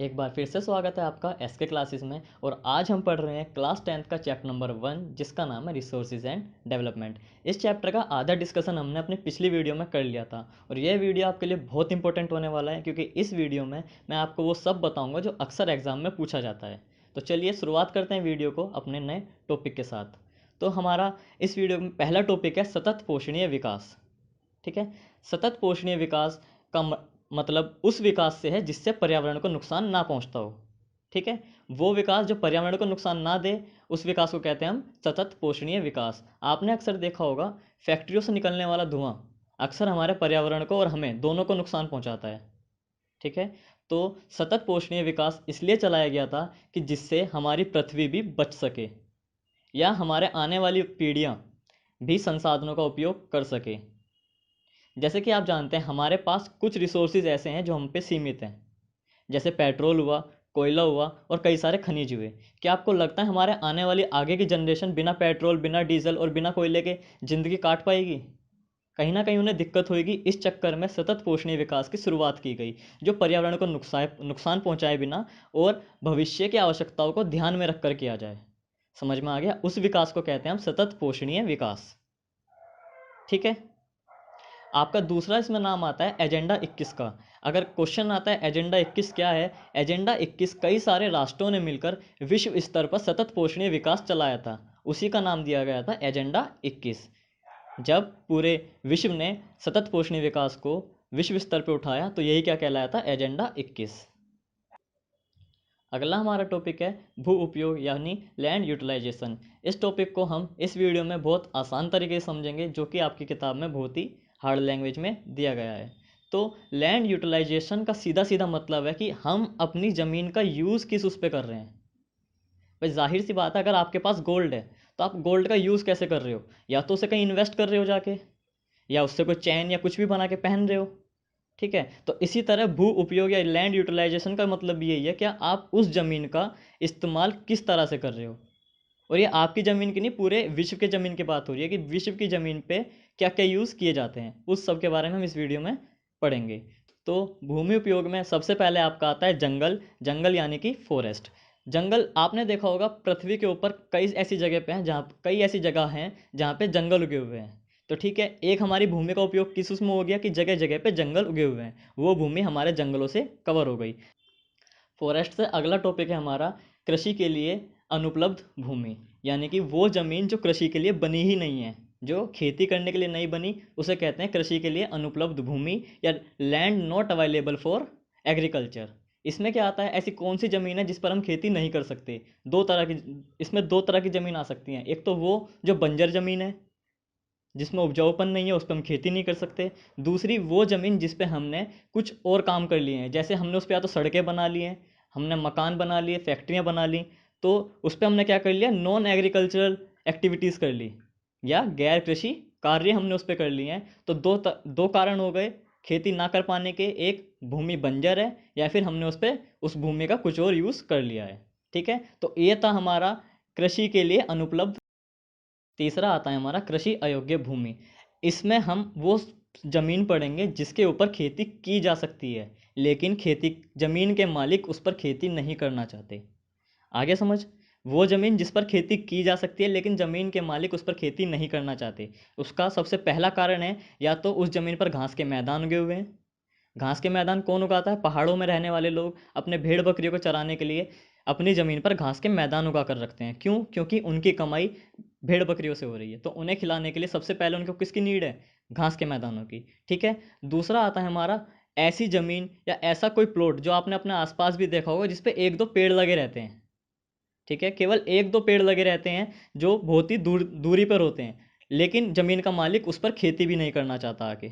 एक बार फिर से स्वागत है आपका एसके क्लासेस में। और आज हम पढ़ रहे हैं क्लास 10th का चैप्टर नंबर 1, जिसका नाम है रिसोर्सेज एंड डेवलपमेंट। इस चैप्टर का आधा डिस्कशन हमने अपनी पिछली वीडियो में कर लिया था और यह वीडियो आपके लिए बहुत इंपॉर्टेंट होने वाला है, क्योंकि इस वीडियो में मैं आपको वो सब बताऊंगा जो अक्सर एग्जाम में पूछा जाता है। तो चलिए शुरुआत करते हैं वीडियो को अपने नए टॉपिक के साथ। तो हमारा इस वीडियो में पहला टॉपिक है सतत पोषणीय विकास। ठीक है। सतत पोषणीय विकास का मतलब उस विकास से है जिससे पर्यावरण को नुकसान ना पहुंचता हो। ठीक है। वो विकास जो पर्यावरण को नुकसान ना दे, उस विकास को कहते हैं हम सतत पोषणीय विकास। आपने अक्सर देखा होगा फैक्ट्रियों से निकलने वाला धुआं अक्सर हमारे पर्यावरण को और हमें दोनों को नुकसान पहुंचाता है। ठीक है। तो सतत पोषणीय विकास इसलिए चलाया गया था कि जिससे हमारी पृथ्वी भी बच सके या हमारे आने वाली पीढ़ियां भी संसाधनों का उपयोग कर सके। जैसे कि आप जानते हैं हमारे पास कुछ रिसोर्सेज ऐसे हैं जो हम पे सीमित हैं, जैसे पेट्रोल हुआ, कोयला हुआ और कई सारे खनिज हुए। क्या आपको लगता है हमारे आने वाली आगे की जनरेशन बिना पेट्रोल, बिना डीजल और बिना कोयले के ज़िंदगी काट पाएगी? कहीं ना कहीं उन्हें दिक्कत होगी। इस चक्कर में सतत पोषणीय विकास की शुरुआत की गई, जो पर्यावरण को नुकसान पहुंचाए बिना और भविष्य की आवश्यकताओं को ध्यान में रखकर किया जाए। समझ में आ गया? उस विकास को कहते हैं हम सतत पोषणीय विकास। ठीक है। आपका दूसरा इसमें नाम आता है एजेंडा 21 का। अगर क्वेश्चन आता है एजेंडा 21 क्या है, एजेंडा 21 कई सारे राष्ट्रों ने मिलकर विश्व स्तर पर सतत पोषणीय विकास चलाया था, उसी का नाम दिया गया था एजेंडा 21। जब पूरे विश्व ने सतत पोषणीय विकास को विश्व स्तर पर उठाया तो यही क्या कहलाया था, एजेंडा 21। अगला हमारा टॉपिक है भू उपयोग यानी लैंड यूटिलाइजेशन। इस टॉपिक को हम इस वीडियो में बहुत आसान तरीके से समझेंगे, जो कि आपकी किताब में बहुत ही हार्ड लैंग्वेज में दिया गया है। तो लैंड यूटिलाइजेशन का सीधा सीधा मतलब है कि हम अपनी ज़मीन का यूज़ किस उस पर कर रहे हैं। भाई जाहिर सी बात है, अगर आपके पास गोल्ड है तो आप गोल्ड का यूज़ कैसे कर रहे हो? या तो उसे कहीं इन्वेस्ट कर रहे हो जाके, या उससे कोई चैन या कुछ भी बना के पहन रहे हो। ठीक है। तो इसी तरह भू उपयोग या लैंड यूटिलाइजेशन का मतलब यही है कि आप उस ज़मीन का इस्तेमाल किस तरह से कर रहे हो। और ये आपकी ज़मीन की नहीं, पूरे विश्व के ज़मीन की बात हो रही है कि विश्व की ज़मीन पे क्या क्या यूज़ किए जाते हैं, उस सब के बारे में हम इस वीडियो में पढ़ेंगे। तो भूमि उपयोग में सबसे पहले आपका आता है जंगल। जंगल यानी कि फॉरेस्ट। जंगल आपने देखा होगा पृथ्वी के ऊपर कई ऐसी जगह पे हैं जहाँ कई ऐसी जगह हैं जहाँ पे जंगल उगे हुए हैं। तो ठीक है, एक हमारी भूमि का उपयोग किस उसमें हो गया कि जगह जगह पे जंगल उगे हुए हैं, वो भूमि हमारे जंगलों से कवर हो गई। फॉरेस्ट से अगला टॉपिक है हमारा कृषि के लिए अनुपलब्ध भूमि, यानी कि वो ज़मीन जो कृषि के लिए बनी ही नहीं है, जो खेती करने के लिए नहीं बनी, उसे कहते हैं कृषि के लिए अनुपलब्ध भूमि या land not available for agriculture. इसमें क्या आता है, ऐसी कौन सी ज़मीन है जिस पर हम खेती नहीं कर सकते? इसमें दो तरह की ज़मीन आ सकती हैं। एक तो वो जो बंजर ज़मीन है, जिसमें उपजाऊपन नहीं है, उस पर हम खेती नहीं कर सकते। दूसरी वो ज़मीन जिस पे हमने कुछ और काम कर लिए हैं, जैसे हमने उस पर या तो सड़कें बना ली हैं, हमने मकान बना लिए, फैक्ट्रियाँ बना ली, तो उस पर हमने क्या कर लिया, नॉन एग्रीकल्चरल एक्टिविटीज़ कर ली या गैर कृषि कार्य हमने उस पर कर लिए हैं। तो दो कारण हो गए खेती ना कर पाने के, एक भूमि बंजर है या फिर हमने उस भूमि का कुछ और यूज़ कर लिया है। ठीक है। तो ये था हमारा कृषि के लिए अनुपलब्ध। तीसरा आता है हमारा कृषि अयोग्य भूमि। इसमें हम वो जमीन पढ़ेंगे जिसके ऊपर खेती की जा सकती है, लेकिन खेती जमीन के मालिक उस पर खेती नहीं करना चाहते। आगे समझ? वो जमीन जिस पर खेती की जा सकती है लेकिन जमीन के मालिक उस पर खेती नहीं करना चाहते, उसका सबसे पहला कारण है या तो उस जमीन पर घास के मैदान उगे हुए हैं। घास के मैदान कौन उगाता है? पहाड़ों में रहने वाले लोग अपने भेड़ बकरियों को चराने के लिए अपनी ज़मीन पर घास के मैदान उगा कर रखते हैं। क्यों? क्योंकि उनकी कमाई भेड़ बकरियों से हो रही है, तो उन्हें खिलाने के लिए सबसे पहले उनको किसकी नीड है? घास के मैदानों की। ठीक है। दूसरा आता है हमारा ऐसी ज़मीन या ऐसा कोई प्लॉट जो आपने अपने आसपास भी देखा होगा, जिसपे एक दो पेड़ लगे रहते हैं। ठीक है, केवल एक दो पेड़ लगे रहते हैं जो बहुत ही दूरी पर होते हैं, लेकिन ज़मीन का मालिक उस पर खेती भी नहीं करना चाहता आके।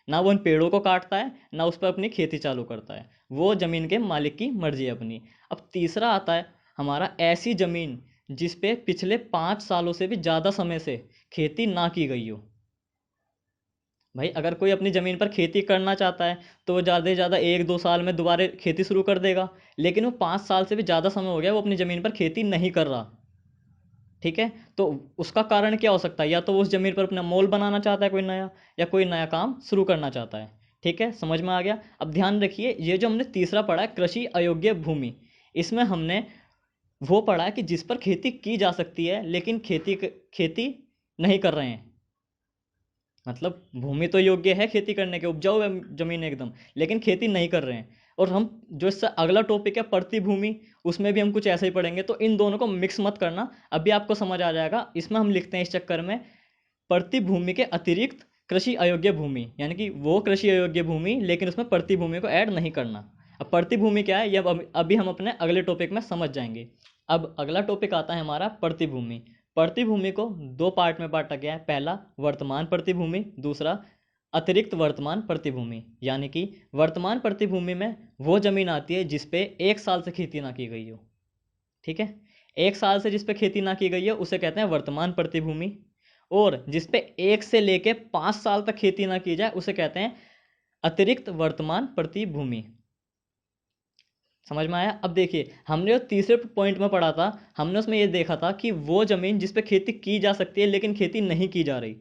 ना वो उन पेड़ों को काटता है, ना उस पर अपनी खेती चालू करता है। वो ज़मीन के मालिक की मर्जी है अपनी। अब तीसरा आता है हमारा ऐसी ज़मीन जिस पे पिछले 5 सालों से भी ज़्यादा समय से खेती ना की गई हो। भाई अगर कोई अपनी ज़मीन पर खेती करना चाहता है तो वो ज़्यादा से ज़्यादा 1-2 साल में दोबारा खेती शुरू कर देगा, लेकिन वो 5 साल से भी ज़्यादा समय हो गया वो अपनी ज़मीन पर खेती नहीं कर रहा। ठीक है। तो उसका कारण क्या हो सकता है? या तो वो उस ज़मीन पर अपना मॉल बनाना चाहता है कोई नया, या कोई नया काम शुरू करना चाहता है। ठीक है, समझ में आ गया। अब ध्यान रखिए, ये जो हमने तीसरा पढ़ा है कृषि अयोग्य भूमि, इसमें हमने वो पढ़ा है कि जिस पर खेती की जा सकती है लेकिन खेती नहीं कर रहे हैं। मतलब भूमि तो योग्य है खेती करने के, उपजाऊ है जमीन एकदम, लेकिन खेती नहीं कर रहे हैं। और हम जो इससे अगला टॉपिक है पड़ती भूमि, उसमें भी हम कुछ ऐसे ही पढ़ेंगे, तो इन दोनों को मिक्स मत करना, अभी आपको समझ आ जाएगा। इसमें हम लिखते हैं इस चक्कर में पड़ती भूमि के अतिरिक्त कृषि अयोग्य भूमि, यानी कि वो कृषि अयोग्य भूमि लेकिन उसमें पड़ती भूमि को ऐड नहीं करना। अब पड़ती भूमि क्या है ये अभी हम अपने अगले टॉपिक में समझ जाएंगे। अब अगला टॉपिक आता है हमारा पड़ती भूमि। पड़ती भूमि को दो पार्ट में बांटा गया है, पहला वर्तमान पड़ती भूमि, दूसरा अतिरिक्त वर्तमान पड़ती भूमि। यानी कि वर्तमान पड़ती भूमि में वो जमीन आती है जिसपे 1 साल से खेती ना की गई हो। ठीक है, 1 साल से जिस पे खेती ना की गई है उसे कहते हैं वर्तमान पड़ती भूमि, और जिस पे 1 से लेके 5 साल तक खेती ना की जाए उसे कहते हैं अतिरिक्त वर्तमान पड़ती भूमि। समझ में आया। अब देखिए, हमने जो तीसरे पॉइंट में पढ़ा था, हमने उसमें ये देखा था कि वो जमीन जिस पे खेती की जा सकती है लेकिन खेती नहीं की जा रही,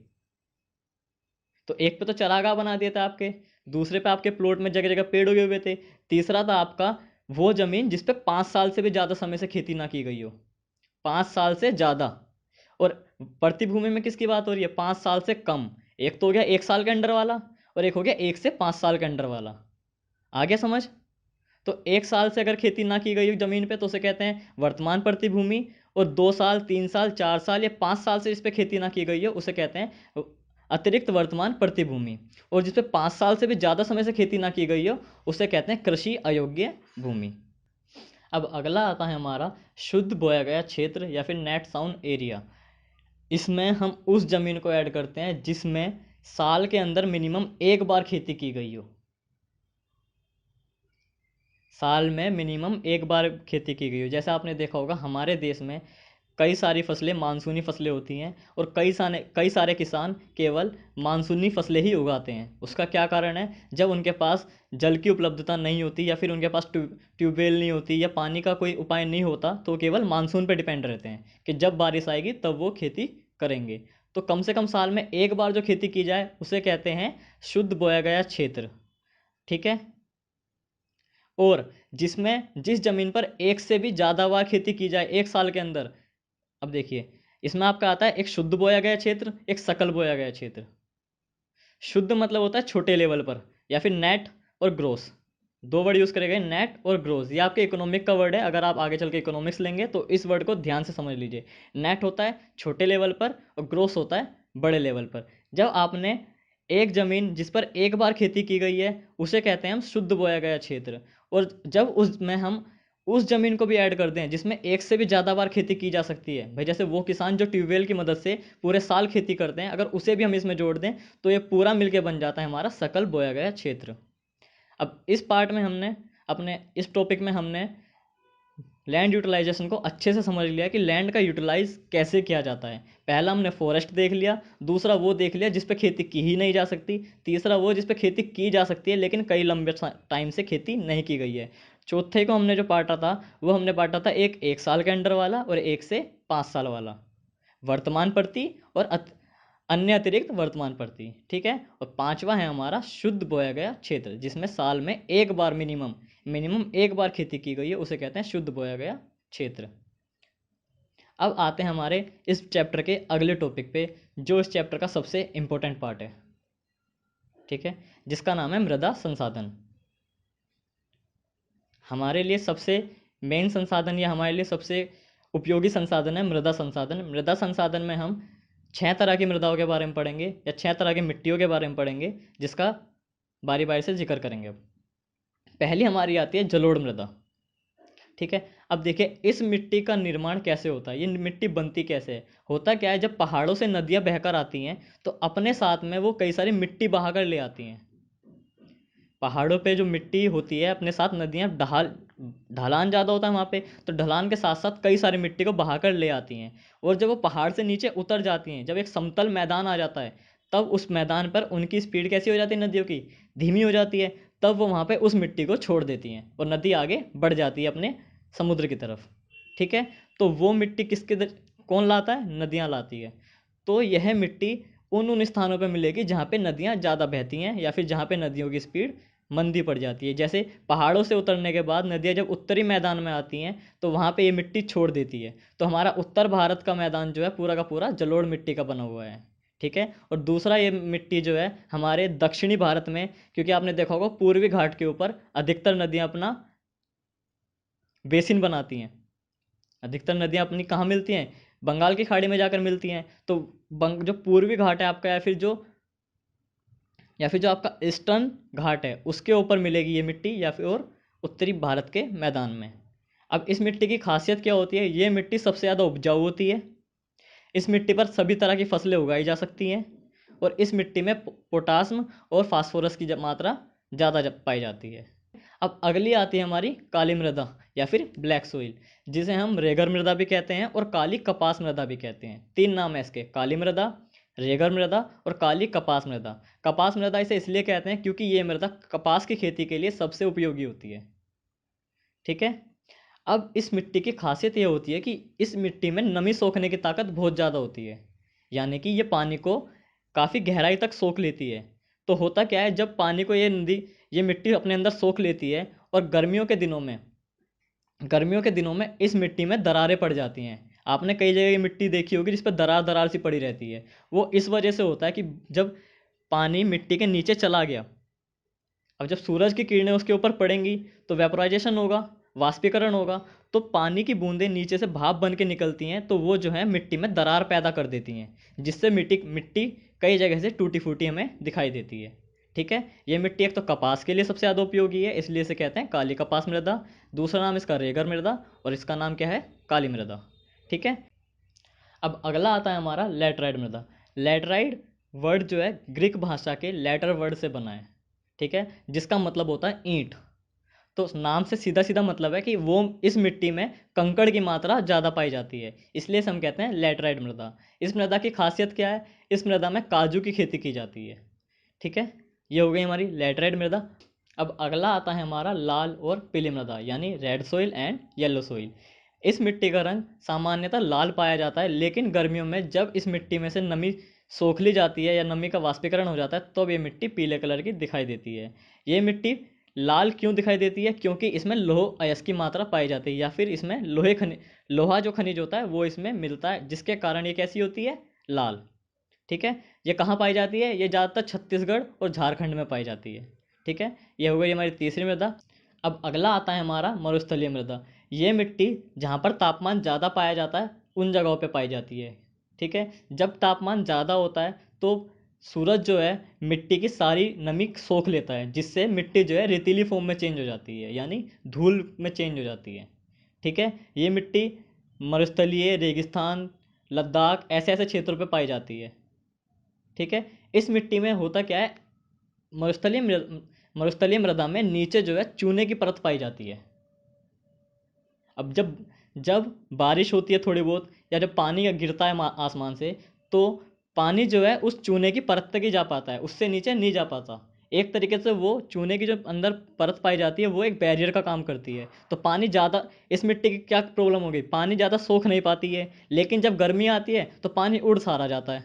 तो एक पे तो चरागाह बना दिया था आपके, दूसरे पे आपके प्लॉट में जगह जगह पेड़ उगे हुए थे, तीसरा था आपका वो जमीन जिस पे 5 साल से भी ज्यादा समय से खेती ना की गई हो, 5 साल से ज्यादा। और पड़ती भूमि में किसकी बात हो रही है, 5 साल से कम। एक तो हो गया 1 साल के अंडर वाला, और एक हो गया 1 से 5 साल के अंडर वाला। आ गया समझ। तो 1 साल से अगर खेती ना की गई हो जमीन पे तो उसे कहते हैं वर्तमान पड़ती भूमि, और 2 साल 3 साल 4 साल या 5 साल से जिस पे खेती ना की गई हो उसे कहते हैं अतिरिक्त वर्तमान पड़ती भूमि, और जिस पे 5 साल से भी ज्यादा समय से खेती ना की गई हो उसे कहते हैं कृषि अयोग्य भूमि। अब अगला आता है हमारा शुद्ध बोया गया क्षेत्र या फिर नेट साउंड एरिया। इसमें हम उस जमीन को ऐड करते हैं जिसमें साल के अंदर मिनिमम एक बार खेती की गई हो। साल में मिनिमम एक बार खेती की गई हो। जैसे आपने देखा होगा हमारे देश में कई सारी फसलें मानसूनी फसलें होती हैं, और कई सारे किसान केवल मानसूनी फसलें ही उगाते हैं। उसका क्या कारण है, जब उनके पास जल की उपलब्धता नहीं होती या फिर उनके पास ट्यूबवेल नहीं होती या पानी का कोई उपाय नहीं होता, तो केवल मानसून पर डिपेंड रहते हैं कि जब बारिश आएगी तब वो खेती करेंगे। तो कम से कम साल में एक बार जो खेती की जाए उसे कहते हैं शुद्ध बोया गया क्षेत्र। ठीक है, और जिसमें जिस जमीन पर एक से भी ज्यादा बार खेती की जाए 1 साल के अंदर। अब देखिए, इसमें आपका आता है एक शुद्ध बोया गया क्षेत्र, एक सकल बोया गया क्षेत्र। शुद्ध मतलब होता है छोटे लेवल पर, या फिर नेट और ग्रोस। दो वर्ड यूज करे गए, नेट और ग्रोस। ये आपके इकोनॉमिक का वर्ड है, अगर आप आगे चल के इकोनॉमिक्स लेंगे तो इस वर्ड को ध्यान से समझ लीजिए। नेट होता है छोटे लेवल पर और ग्रोस होता है बड़े लेवल पर। जब आपने एक जमीन जिस पर एक बार खेती की गई है उसे कहते हैं हम शुद्ध बोया गया क्षेत्र। और जब उसमें हम उस जमीन को भी ऐड कर दें जिसमें एक से भी ज़्यादा बार खेती की जा सकती है, भाई जैसे वो किसान जो ट्यूबवेल की मदद से पूरे साल खेती करते हैं, अगर उसे भी हम इसमें जोड़ दें तो ये पूरा मिलके बन जाता है हमारा सकल बोया गया क्षेत्र। अब इस पार्ट में हमने अपने इस टॉपिक में हमने लैंड यूटिलाइजेशन को अच्छे से समझ लिया कि लैंड का यूटिलाइज कैसे किया जाता है। पहला हमने फॉरेस्ट देख लिया, दूसरा वो देख लिया जिस पे खेती की ही नहीं जा सकती, तीसरा वो जिस पे खेती की जा सकती है लेकिन कई लंबे टाइम से खेती नहीं की गई है। चौथे को हमने जो बांटा था वो हमने बांटा था एक साल के अंडर वाला और 1 से 5 साल वाला, वर्तमान प्रति और अन्य अतिरिक्त वर्तमान प्रति। ठीक है, और पांचवा है हमारा शुद्ध बोया गया क्षेत्र, जिसमें साल में एक बार मिनिमम एक बार खेती की गई है उसे कहते हैं शुद्ध बोया गया क्षेत्र। अब आते हैं हमारे इस चैप्टर के अगले टॉपिक पे, जो इस चैप्टर का सबसे इंपॉर्टेंट पार्ट है। ठीक है, जिसका नाम है मृदा संसाधन। हमारे लिए सबसे मेन संसाधन या हमारे लिए सबसे उपयोगी संसाधन है मृदा संसाधन। मृदा संसाधन में हम 6 तरह की मृदाओं के बारे में पढ़ेंगे या 6 तरह की मिट्टियों के बारे में पढ़ेंगे, जिसका बारी बारी से जिक्र करेंगे। अब पहली हमारी आती है जलोढ़ मृदा। ठीक है, अब देखिए इस मिट्टी का निर्माण कैसे होता है, ये मिट्टी बनती कैसे है। होता क्या है, जब पहाड़ों से नदियां बहकर आती हैं तो अपने साथ में वो कई सारी मिट्टी बहाकर ले आती हैं। पहाड़ों पे जो मिट्टी होती है अपने साथ नदियाँ ढलान ज़्यादा होता है वहाँ पे, तो ढलान के साथ साथ कई सारी मिट्टी को बहाकर ले आती हैं। और जब वो पहाड़ से नीचे उतर जाती हैं, जब एक समतल मैदान आ जाता है, तब उस मैदान पर उनकी स्पीड कैसी हो जाती है नदियों की, धीमी हो जाती है। तब वो वहाँ पे उस मिट्टी को छोड़ देती हैं और नदी आगे बढ़ जाती है अपने समुद्र की तरफ। ठीक है, तो वो मिट्टी कौन लाता है, नदियाँ लाती है। तो यह मिट्टी उन स्थानों पे मिलेगी जहाँ पे नदियाँ ज़्यादा बहती हैं या फिर जहाँ पे नदियों की स्पीड मंदी पड़ जाती है। जैसे पहाड़ों से उतरने के बाद नदियाँ जब उत्तरी मैदान में आती हैं तो वहाँ पे ये मिट्टी छोड़ देती है। तो हमारा उत्तर भारत का मैदान जो है पूरा का पूरा जलोढ़ मिट्टी का बना हुआ है। ठीक है। और दूसरा ये मिट्टी जो है हमारे दक्षिणी भारत में, क्योंकि आपने देखा होगा पूर्वी घाट के ऊपर अधिकतर नदियाँ अपना बेसिन बनाती हैं। अधिकतर नदियाँ अपनी कहाँ मिलती हैं? बंगाल की खाड़ी में जाकर मिलती हैं। तो जो पूर्वी घाट है आपका या फिर जो आपका ईस्टर्न घाट है उसके ऊपर मिलेगी ये मिट्टी, या फिर और उत्तरी भारत के मैदान में। अब इस मिट्टी की खासियत क्या होती है? ये मिट्टी सबसे ज़्यादा उपजाऊ होती है। इस मिट्टी पर सभी तरह की फसलें उगाई जा सकती हैं और इस मिट्टी में पोटास्म और फास्फोरस की मात्रा ज़्यादा पाई जाती है। अब अगली आती है हमारी काली मृदा या फिर ब्लैक सोइल, जिसे हम रेगर मृदा भी कहते हैं और काली कपास मृदा भी कहते हैं। तीन नाम है इसके, काली मृदा, रेगर मृदा और काली कपास मृदा। कपास मृदा इसे इसलिए कहते हैं क्योंकि ये मृदा कपास की खेती के लिए सबसे उपयोगी होती है। ठीक है। अब इस मिट्टी की खासियत ये होती है कि इस मिट्टी में नमी सोखने की ताकत बहुत ज़्यादा होती है, यानी कि ये पानी को काफ़ी गहराई तक सोख लेती है। तो होता क्या है, जब पानी को ये मिट्टी अपने अंदर सोख लेती है और गर्मियों के दिनों में इस मिट्टी में दरारें पड़ जाती हैं। आपने कई जगह ये मिट्टी देखी होगी जिस पर दरार दरार सी पड़ी रहती है। वो इस वजह से होता है कि जब पानी मिट्टी के नीचे चला गया, अब जब सूरज की किरणें उसके ऊपर पड़ेंगी तो वेपोराइजेशन होगा, वाष्पीकरण होगा, तो पानी की बूंदें नीचे से भाप बन के निकलती हैं, तो वो जो है मिट्टी में दरार पैदा कर देती हैं, जिससे मिट्टी मिट्टी कई जगह से टूटी फूटी हमें दिखाई देती है। ठीक है। ये मिट्टी एक तो कपास के लिए सबसे ज़्यादा उपयोगी है, इसलिए इसे कहते हैं काली कपास मृदा। दूसरा नाम इसका रेगर मृदा और इसका नाम क्या है? काली मृदा। ठीक है। अब अगला आता है हमारा लैटराइट मृदा। लैटराइट वर्ड जो है ग्रीक भाषा के लैटर वर्ड से बना है। ठीक है। जिसका मतलब होता है ईंट। तो नाम से सीधा सीधा मतलब है कि वो इस मिट्टी में कंकड़ की मात्रा ज़्यादा पाई जाती है, इसलिए हम कहते हैं लैटराइट मृदा। इस मृदा की खासियत क्या है? इस मृदा में काजू की खेती की जाती है। ठीक है। ये हो गई हमारी लैटराइट मृदा। अब अगला आता है हमारा लाल और पीली मृदा, यानी red soil and yellow soil. इस मिट्टी का रंग सामान्यतः लाल पाया जाता है, लेकिन गर्मियों में जब इस मिट्टी में से नमी सोख ली जाती है या नमी का वाष्पीकरण हो जाता है, तब ये मिट्टी पीले कलर की दिखाई देती है। ये मिट्टी लाल क्यों दिखाई देती है? क्योंकि इसमें लोह अयस्क की मात्रा पाई जाती है, या फिर इसमें लोहा जो खनिज होता है वो इसमें मिलता है, जिसके कारण ये कैसी होती है? लाल। ठीक है। ये कहाँ पाई जाती है? ये ज़्यादातर छत्तीसगढ़ और झारखंड में पाई जाती है। ठीक है। ये हो गई हमारी तीसरी मृदा। अब अगला आता है हमारा मरुस्थलीय मृदा। ये मिट्टी जहाँ पर तापमान ज़्यादा पाया जाता है उन जगहों पे पाई जाती है। ठीक है। जब तापमान ज़्यादा होता है तो सूरज जो है मिट्टी की सारी नमी सोख लेता है, जिससे मिट्टी जो है रेतीली फॉर्म में चेंज हो जाती है, यानी धूल में चेंज हो जाती है। ठीक है। ये मिट्टी मरुस्थलीय, रेगिस्तान, लद्दाख ऐसे ऐसे क्षेत्रों पे पाई जाती है। ठीक है। इस मिट्टी में होता क्या है? मरुस्थलीय मृदा में नीचे जो है चूने की परत पाई जाती है। अब जब जब बारिश होती है थोड़ी बहुत, या जब पानी गिरता है आसमान से, तो पानी जो है उस चूने की परत तक ही जा पाता है, उससे नीचे नहीं जा पाता। एक तरीके से वो चूने की जो अंदर परत पाई जाती है वो एक बैरियर का काम करती है। तो पानी ज़्यादा, इस मिट्टी की क्या प्रॉब्लम हो गई? पानी ज़्यादा सोख नहीं पाती है, लेकिन जब गर्मी आती है तो पानी उड़ सारा जाता है।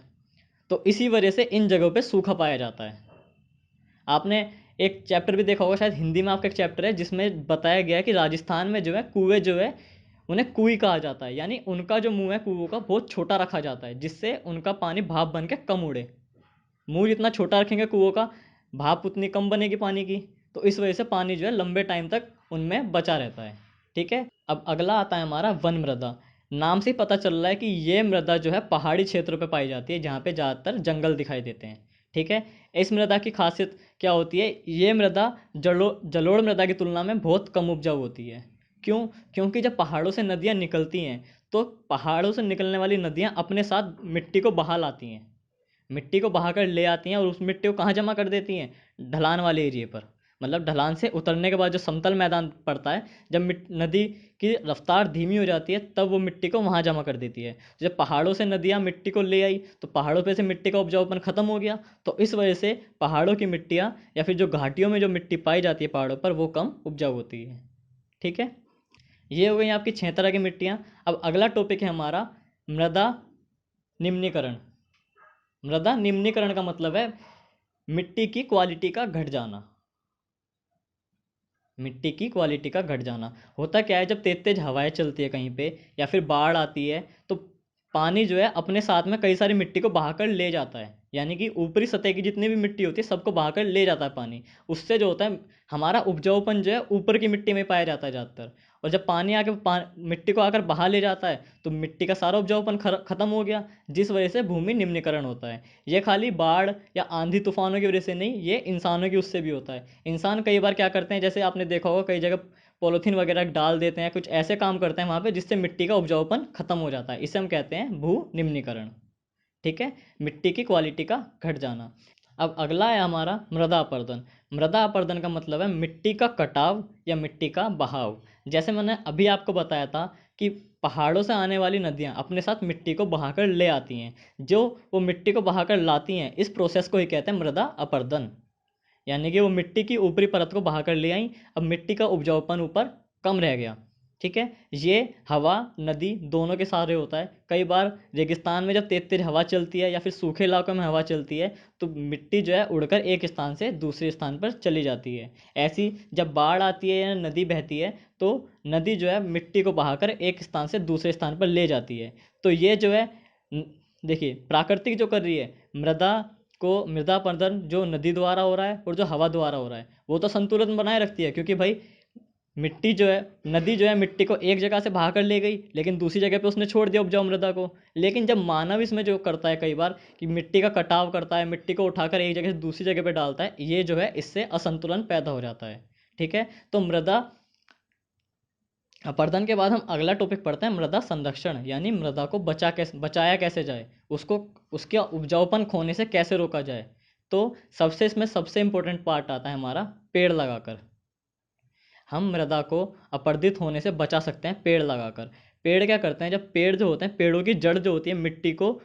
तो इसी वजह से इन जगहों पे सूखा पाया जाता है। आपने एक चैप्टर भी देखा होगा, शायद हिंदी में आपका एक चैप्टर है जिसमें बताया गया है कि राजस्थान में जो है कुएं जो है उन्हें कुई कहा जाता है, यानी उनका जो मुंह है कुओं का बहुत छोटा रखा जाता है, जिससे उनका पानी भाप बन के कम उड़े। मुंह जितना छोटा रखेंगे कुओं का, भाप उतनी कम बनेगी पानी की, तो इस वजह से पानी जो है लंबे टाइम तक उनमें बचा रहता है। ठीक है। अब अगला आता है हमारा वन मृदा। नाम से ही पता चल रहा है कि ये मृदा जो है पहाड़ी क्षेत्रों पे पाई जाती है, जहाँ पे ज़्यादातर जंगल दिखाई देते हैं। ठीक है। इस मृदा की खासियत क्या होती है? ये मृदा जलोढ़ मृदा की तुलना में बहुत कम उपजाऊ होती है। क्यों? क्योंकि जब पहाड़ों से नदियाँ निकलती हैं तो पहाड़ों से निकलने वाली नदियाँ अपने साथ मिट्टी को बहा लाती हैं, मिट्टी को बहाकर ले आती हैं और उस मिट्टी को कहाँ जमा कर देती हैं? ढलान वाले एरिए पर। मतलब ढलान से उतरने के बाद जो समतल मैदान पड़ता है, जब नदी की रफ्तार धीमी हो जाती है तब वो मिट्टी को वहाँ जमा कर देती है। जब पहाड़ों से नदियाँ मिट्टी को ले आई तो पहाड़ों पे से मिट्टी का उपजाऊपन खत्म हो गया, तो इस वजह से पहाड़ों की मिट्टियाँ या फिर जो घाटियों में जो मिट्टी पाई जाती है पहाड़ों पर, वो कम उपजाऊ होती है। ठीक है। ये हो गई आपकी 6 तरह की मिट्टियाँ। अब अगला टॉपिक है हमारा मृदा निम्नीकरण। मृदा निम्नीकरण का मतलब है मिट्टी की क्वालिटी का घट जाना। मिट्टी की क्वालिटी का घट जाना होता क्या है, जब तेज तेज हवाएं चलती है कहीं पे या फिर बाढ़ आती है, तो पानी जो है अपने साथ में कई सारी मिट्टी को बहाकर ले जाता है, यानी कि ऊपरी सतह की जितनी भी मिट्टी होती है सबको बहाकर ले जाता है पानी। उससे जो होता है हमारा उपजाऊपन जो है ऊपर की मिट्टी में पाया जाता है ज़्यादातर। और जब पानी आके मिट्टी को आकर बहा ले जाता है तो मिट्टी का सारा उपजाऊपन खत्म हो गया, जिस वजह से भूमि निम्नीकरण होता है। ये खाली बाढ़ या आंधी तूफानों की वजह से नहीं, ये इंसानों की उससे भी होता है। इंसान कई बार क्या करते हैं, जैसे आपने देखा होगा कई जगह पॉलीथीन वगैरह डाल देते हैं, कुछ ऐसे काम करते हैं वहाँ पे जिससे मिट्टी का उपजाऊपन खत्म हो जाता है। इसे हम कहते हैं भू निम्नीकरण। ठीक है, मिट्टी की क्वालिटी का घट जाना। अब अगला है हमारा मृदा अपरदन। मृदा अपरदन का मतलब है मिट्टी का कटाव या मिट्टी का बहाव। जैसे मैंने अभी आपको बताया था कि पहाड़ों से आने वाली नदियाँ अपने साथ मिट्टी को बहाकर ले आती हैं, जो वो मिट्टी को बहाकर लाती हैं, इस प्रोसेस को ही कहते हैं मृदा अपरदन। यानी कि वो मिट्टी की ऊपरी परत को बहा कर ले आई, अब मिट्टी का उपजाऊपन ऊपर कम रह गया। ठीक है, ये हवा नदी दोनों के सहारे होता है। कई बार रेगिस्तान में जब तेज तेज हवा चलती है या फिर सूखे इलाकों में हवा चलती है तो मिट्टी जो है उड़कर एक स्थान से दूसरे स्थान पर चली जाती है। ऐसी जब बाढ़ आती है या नदी बहती है तो नदी जो है मिट्टी को बहाकर एक स्थान से दूसरे स्थान पर ले जाती है। तो ये जो है देखिए प्राकृतिक जो कर रही है मृदा को, मृदा अपरदन जो नदी द्वारा हो रहा है और जो हवा द्वारा हो रहा है, वो तो संतुलन बनाए रखती है, क्योंकि भाई मिट्टी जो है, नदी जो है मिट्टी को एक जगह से बहा कर ले गई लेकिन दूसरी जगह पे उसने छोड़ दिया उपजाऊ मृदा को। लेकिन जब मानव इसमें जो करता है कई बार कि मिट्टी का कटाव करता है, मिट्टी को उठाकर एक जगह से दूसरी जगह पे डालता है, ये जो है इससे असंतुलन पैदा हो जाता है। ठीक है, तो मृदा अपरदन के बाद हम अगला टॉपिक पढ़ते हैं मृदा संरक्षण, यानी मृदा को बचाया कैसे जाए, उसको उसके उपजाऊपन खोने से कैसे रोका जाए। तो सबसे इसमें सबसे इम्पोर्टेंट पार्ट आता है हमारा पेड़ लगाकर। हम मृदा को अपरदित होने से बचा सकते हैं पेड़ लगाकर। पेड़ क्या करते हैं, जब पेड़ जो होते हैं, पेड़ों की जड़ जो होती है मिट्टी को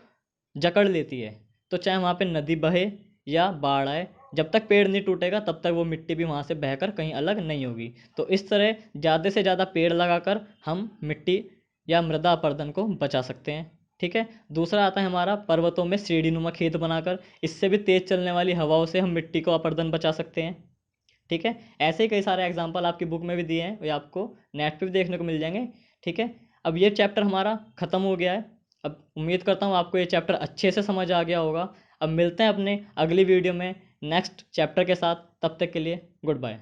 जकड़ लेती है, तो चाहे वहाँ पे नदी बहे या बाढ़ आए, जब तक पेड़ नहीं टूटेगा तब तक वो मिट्टी भी वहाँ से बहकर कहीं अलग नहीं होगी। तो इस तरह ज़्यादा से ज़्यादा पेड़ लगाकर हम मिट्टी या मृदा अपरदन को बचा सकते हैं। ठीक है, दूसरा आता है हमारा पर्वतों में सीढ़ीनुमा खेत बनाकर, इससे भी तेज़ चलने वाली हवाओं से हम मिट्टी को अपरदन बचा सकते हैं। ठीक है, ऐसे ही कई सारे एग्जाम्पल आपकी बुक में भी दिए हैं, ये आपको नेट पे भी देखने को मिल जाएंगे। ठीक है, अब ये चैप्टर हमारा ख़त्म हो गया है। अब उम्मीद करता हूँ आपको ये चैप्टर अच्छे से समझ आ गया होगा। अब मिलते हैं अपने अगली वीडियो में नेक्स्ट चैप्टर के साथ, तब तक के लिए गुड बाय।